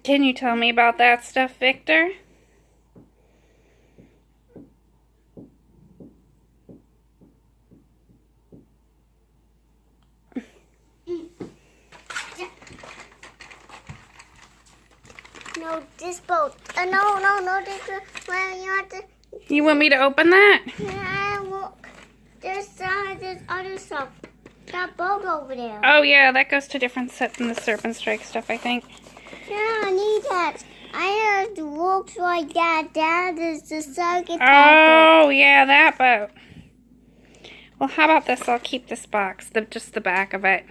Can you tell me about that stuff, Victor? No, this boat. No, this well, you have to. You want me to open that? Yeah, look. There's other stuff. That boat over there. Oh yeah, that goes to different set than the Serpent Strike stuff, I think. Yeah, I need that. I heard looks like that. That is the circuit. Oh yeah, that boat. Well, how about this? I'll keep this box, just the back of it.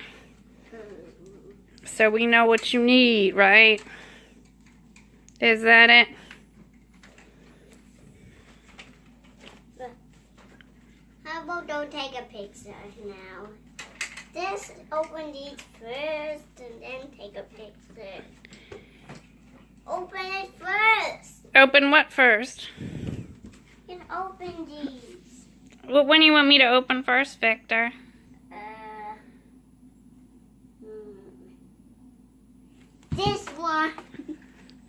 So we know what you need, right? Is that it? How about don't take a picture now? Just open these first and then take a picture. Open it first. Open what first? You can open these. Well, when do you want me to open first, Victor? This one.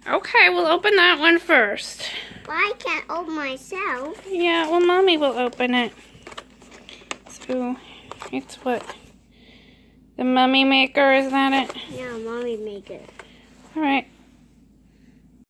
Okay, we'll open that one first. Well, I can't open myself. Yeah, well, Mommy will open it. So, it's what? The Mummy Maker, is that it? Yeah, Mommy make it. Alright.